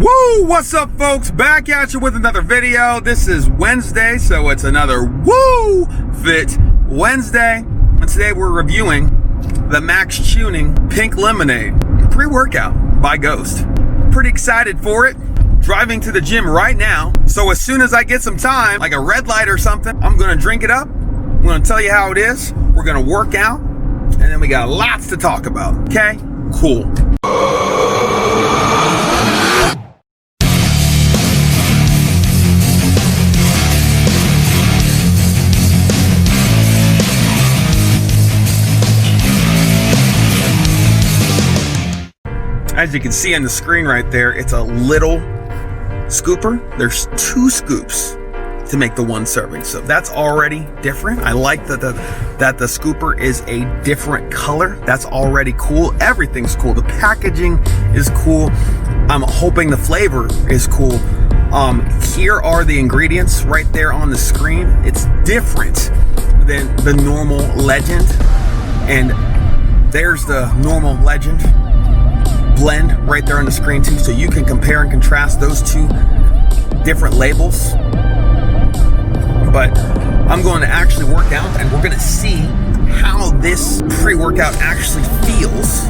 Woo! What's up, folks? Back at you with another video. This is Wednesday, so it's another Woo Fit Wednesday. And today we're reviewing the Maxx Chewning Pink Lemonade pre-workout by Ghost. Pretty excited for it. Driving to the gym right now. So as soon as I get some time, like a red light or something, I'm gonna drink it up. I'm gonna tell you how it is. We're gonna work out, and then we got lots to talk about. Okay? Cool. As you can see on the screen right there, it's a little scooper. There's 2 scoops to make the 1 serving, so that's already different. I like that the scooper is a different color. That's already cool. Everything's cool. The packaging is cool. I'm hoping the flavor is cool. Here are the ingredients right there on the screen. It's different than the normal Legend, and there's the normal Legend blend right there on the screen too, so you can compare and contrast those 2 different labels. But I'm going to actually work out, and we're going to see how this pre-workout actually feels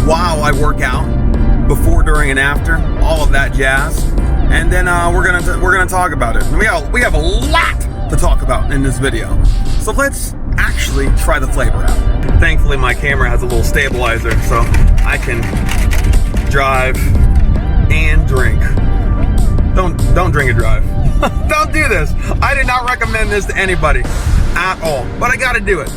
while I work out, before, during, and after, all of that jazz. And then we're gonna talk about it. We have a lot to talk about in this video, so let's actually try the flavor out. Thankfully, my camera has a little stabilizer, so I can drive and drink. Don't drink and drive. Don't do this. I did not recommend this to anybody at all, but I gotta do it.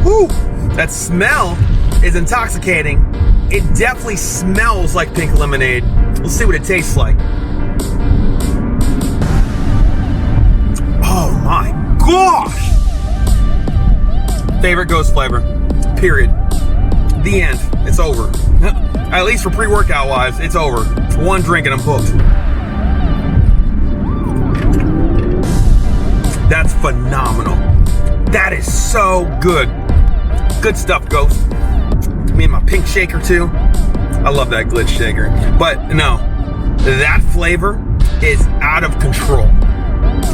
Whew, that smell is intoxicating. It definitely smells like pink lemonade. Let's see what it tastes like. Oh my gosh! Favorite Ghost flavor, period. The end. It's over. At least for pre-workout wise, it's over. 1 drink and I'm hooked. That's phenomenal. That is so good. Good stuff, Ghost. Me and my pink shaker too. I love that glitch shaker. But no, that flavor is out of control.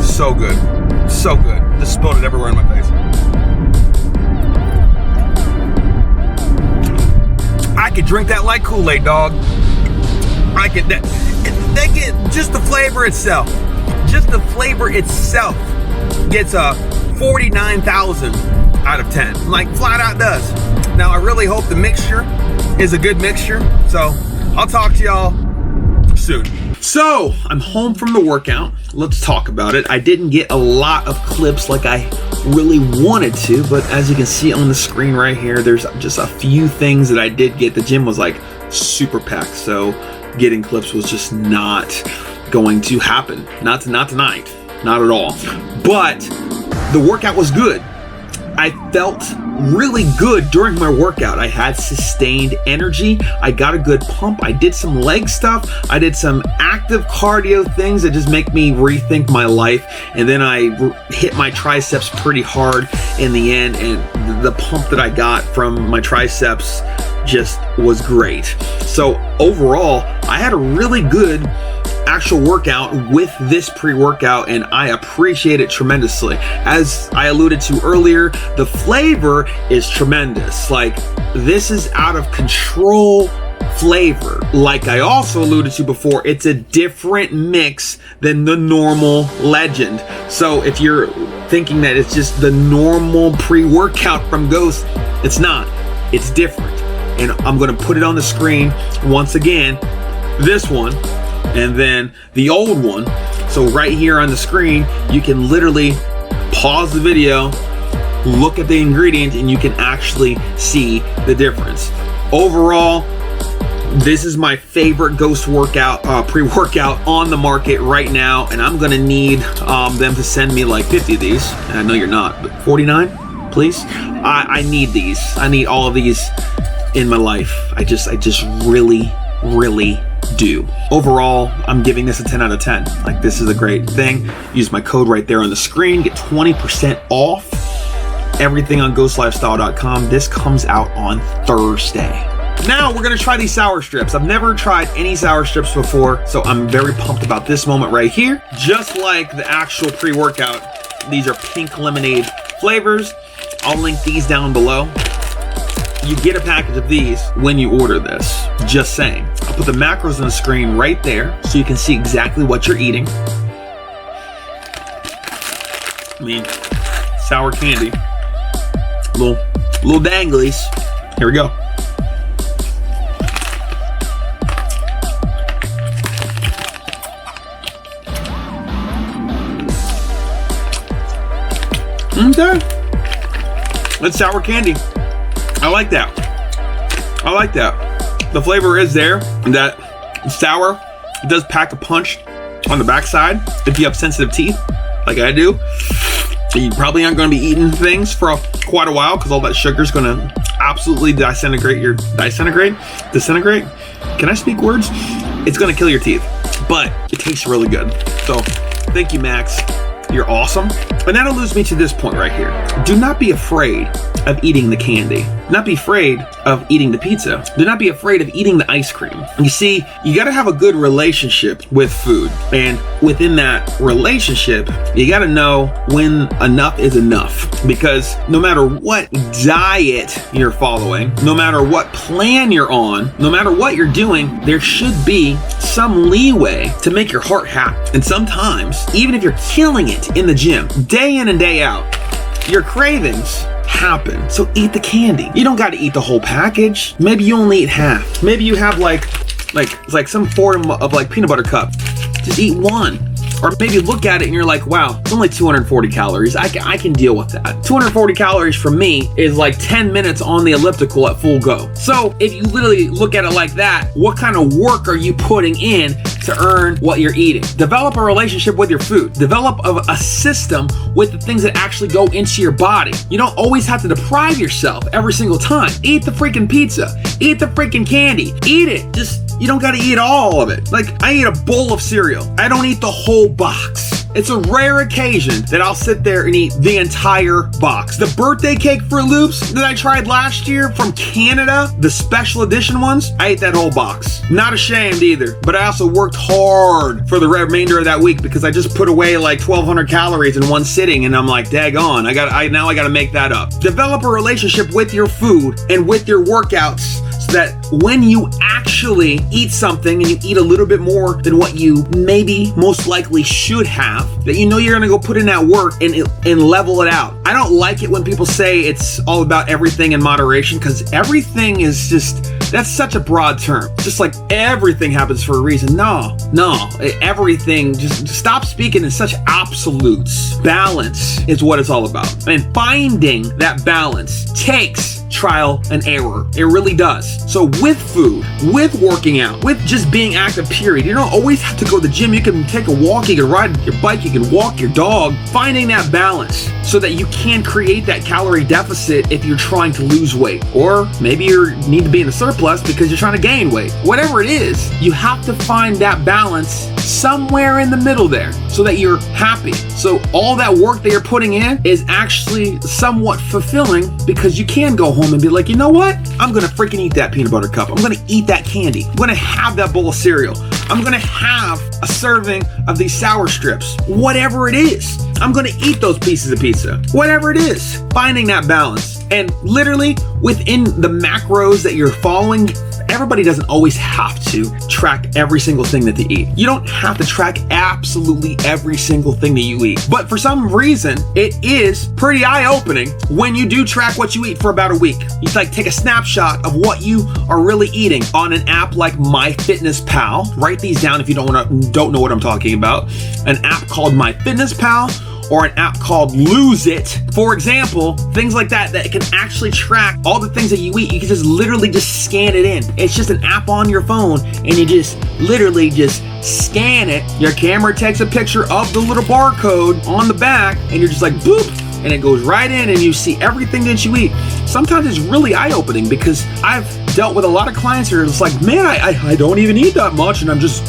So good. So good. Just spilled it everywhere in my face. I could drink that like Kool-Aid, dog. I could. They get just the flavor itself. Just the flavor itself gets a 49,000 out of 10. Like flat out does. Now I really hope the mixture is a good mixture. So I'll talk to y'all soon. So I'm home from the workout. Let's talk about it. I didn't get a lot of clips like I really wanted to, but as you can see on the screen right here, there's just a few things that I did get. The gym was like super packed, so getting clips was just not going to happen. Not tonight, not at all. But the workout was good. I felt really good during my workout. I had sustained energy. I got a good pump. I did some leg stuff. I did some active cardio things that just make me rethink my life. And then I hit my triceps pretty hard in the end. And the pump that I got from my triceps just was great. So overall, I had a really good actual workout with this pre-workout, and I appreciate it tremendously. As I alluded to earlier, the flavor is tremendous. Like, this is out of control flavor. Like I also alluded to before, it's a different mix than the normal Legend. So if you're thinking that it's just the normal pre-workout from Ghost, it's not. It's different. And I'm gonna put it on the screen once again. This one, and then the old one. So right here on the screen, you can literally pause the video, look at the ingredient, and you can actually see the difference. Overall, this is my favorite Ghost workout, pre-workout on the market right now, and I'm gonna need them to send me like 50 of these. And I know you're not, but 49, please. I need these. I need all of these in my life. I just really do. Overall, I'm giving this a 10 out of 10. Like, this is a great thing. Use my code right there on the screen. Get 20% off everything on ghostlifestyle.com. This comes out on Thursday. Now we're gonna try these sour strips. I've never tried any sour strips before, so I'm very pumped about this moment right here. Just like the actual pre-workout, these are pink lemonade flavors. I'll link these down below. You get a package of these when you order this. Just saying. I'll put the macros on the screen right there so you can see exactly what you're eating. I mean, sour candy. Little danglies. Here we go. Okay. It's sour candy. I like that. I like that. The flavor is there. That sour. It does pack a punch on the backside if you have sensitive teeth, like I do. You probably aren't going to be eating things for quite a while because all that sugar is going to absolutely disintegrate. Disintegrate? Can I speak words? It's going to kill your teeth, but it tastes really good. So thank you, Maxx. You're awesome. And that'll lose me to this point right here. Do not be afraid of eating the candy. Do not be afraid of eating the pizza. Do not be afraid of eating the ice cream. You see, you got to have a good relationship with food. And within that relationship, you got to know when enough is enough. Because no matter what diet you're following, no matter what plan you're on, no matter what you're doing, there should be some leeway to make your heart happy. And sometimes, even if you're killing it in the gym, day in and day out, your cravings happen. So eat the candy. You don't got to eat the whole package. Maybe you only eat half. Maybe you have like some form of like peanut butter cup. Just eat one. Or maybe look at it and you're like, wow, it's only 240 calories. I can deal with that. 240 calories for me is like 10 minutes on the elliptical at full go. So if you literally look at it like that, what kind of work are you putting in to earn what you're eating? Develop a relationship with your food. Develop a system with the things that actually go into your body. You don't always have to deprive yourself every single time. Eat the freaking pizza. Eat the freaking candy. Eat it. You don't got to eat all of it. Like, I eat a bowl of cereal. I don't eat the whole box. It's a rare occasion that I'll sit there and eat the entire box. The birthday cake Fruit Loops that I tried last year from Canada, the special edition ones, I ate that whole box. Not ashamed either, but I also worked hard for the remainder of that week because I just put away like 1,200 calories in one sitting, and I'm like, daggone, now I gotta make that up. Develop a relationship with your food and with your workouts, that when you actually eat something and you eat a little bit more than what you maybe most likely should have, that you know you're gonna go put in that work and level it out. I don't like it when people say it's all about everything in moderation, because everything is that's such a broad term. Just like everything happens for a reason. No, everything, just stop speaking in such absolutes. Balance is what it's all about. And finding that balance takes trial and error. It really does. So with food, with working out, with just being active, period, you don't always have to go to the gym. You can take a walk, you can ride your bike, you can walk your dog. Finding that balance so that you can create that calorie deficit if you're trying to lose weight. Or maybe you need to be in a surplus because you're trying to gain weight. Whatever it is, you have to find that balance somewhere in the middle there so that you're happy. So all that work that you're putting in is actually somewhat fulfilling, because you can go home and be like, you know what? I'm gonna freaking eat that peanut butter cup. I'm gonna eat that candy. I'm gonna have that bowl of cereal. I'm gonna have a serving of these sour strips. Whatever it is, I'm gonna eat those pieces of pizza. Whatever it is, finding that balance. And literally within the macros that you're following, everybody doesn't always have to track every single thing that they eat. You don't have to track absolutely every single thing that you eat. But for some reason, it is pretty eye-opening when you do track what you eat for about a week. You take a snapshot of what you are really eating on an app like MyFitnessPal. Write these down if you don't know what I'm talking about. An app called MyFitnessPal, or an app called Lose It. For example, things like that can actually track all the things that you eat. You can just literally just scan it in. It's just an app on your phone, and you just literally just scan it. Your camera takes a picture of the little barcode on the back, and you're just like, boop, and it goes right in, and you see everything that you eat. Sometimes it's really eye-opening because I've dealt with a lot of clients who are just like, man, I don't even eat that much and I'm just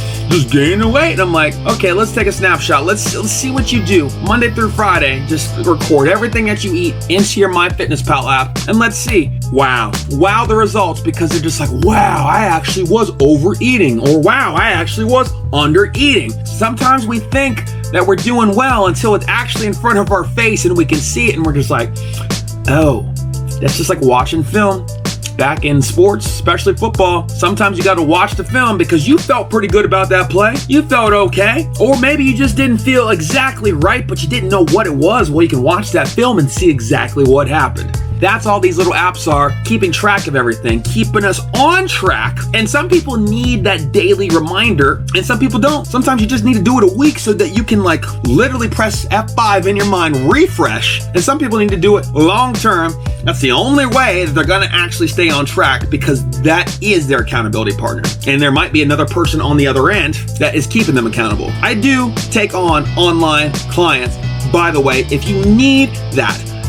gaining weight. And I'm like, okay, let's take a snapshot. Let's see what you do Monday through Friday. Just record everything that you eat into your MyFitnessPal app and let's see. Wow, the results, because they're just like, wow, I actually was overeating, or wow, I actually was under eating. Sometimes we think that we're doing well until it's actually in front of our face and we can see it and we're just like, oh, that's just like watching film. Back in sports, especially football, sometimes you got to watch the film because you felt pretty good about that play. You felt okay. Or maybe you just didn't feel exactly right, but you didn't know what it was. Well, you can watch that film and see exactly what happened. That's all these little apps are, keeping track of everything, keeping us on track. And some people need that daily reminder and some people don't. Sometimes you just need to do it a week so that you can like literally press F5 in your mind, refresh. And some people need to do it long term. That's the only way that they're gonna actually stay on track, because that is their accountability partner. And there might be another person on the other end that is keeping them accountable. I do take on online clients, by the way. If you need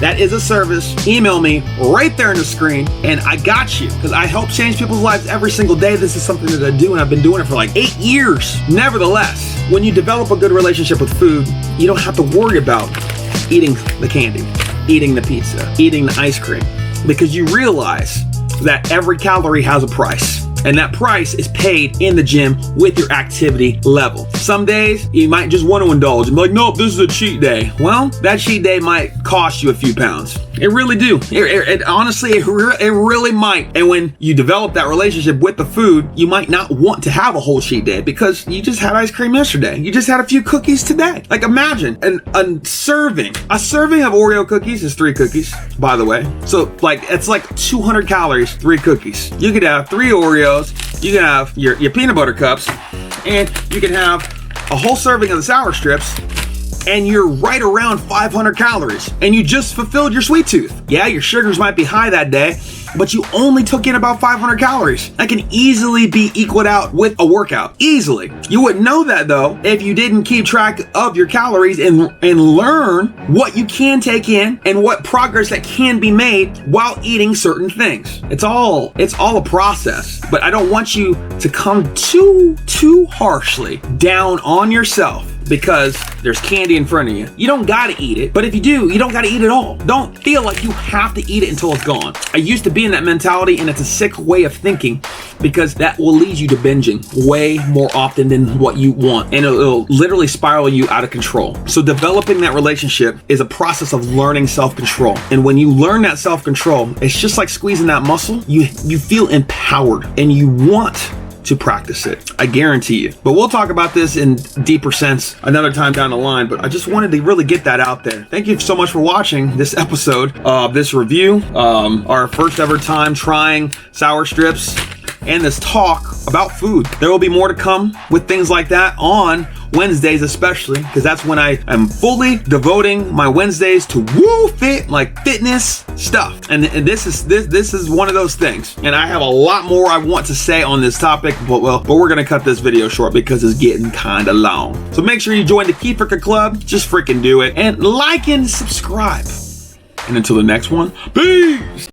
that is a service. Email me right there on the screen and I got you, because I help change people's lives every single day. This is something that I do and I've been doing it for like 8 years. Nevertheless, when you develop a good relationship with food, you don't have to worry about eating the candy, eating the pizza, eating the ice cream, because you realize that every calorie has a price. And that price is paid in the gym with your activity level. Some days you might just want to indulge and be like, nope, this is a cheat day. Well, that cheat day might cost you a few pounds. It really do. Honestly, it really might. And when you develop that relationship with the food, you might not want to have a whole cheat day because you just had ice cream yesterday. You just had a few cookies today. Like imagine a serving. A serving of Oreo cookies is 3 cookies, by the way. So like it's like 200 calories, 3 cookies. You could have 3 Oreos. You can have your peanut butter cups, and you can have a whole serving of the sour strips, and you're right around 500 calories, and you just fulfilled your sweet tooth. Yeah, your sugars might be high that day, but you only took in about 500 calories. That can easily be equaled out with a workout. Easily. You wouldn't know that though if you didn't keep track of your calories and learn what you can take in and what progress that can be made while eating certain things. It's all a process, but I don't want you to come too harshly down on yourself because there's candy in front of you. You don't gotta eat it, but if you do, you don't gotta eat it all. Don't feel like you have to eat it until it's gone. I used to be in that mentality, and it's a sick way of thinking because that will lead you to binging way more often than what you want, and it'll literally spiral you out of control. So developing that relationship is a process of learning self-control, and when you learn that self-control, it's just like squeezing that muscle. You feel empowered, and you want to practice it. I guarantee you. But we'll talk about this in deeper sense another time down the line, but I just wanted to really get that out there. Thank you so much for watching this episode of this review, our first ever time trying sour strips and this talk about food. There will be more to come with things like that on Wednesdays, especially because that's when I am fully devoting my Wednesdays to fitness stuff. And this is one of those things. And I have a lot more I want to say on this topic, but we're gonna cut this video short because it's getting kind of long. So make sure you join the Keefrica Club. Just freaking do it, and like and subscribe. And until the next one, peace.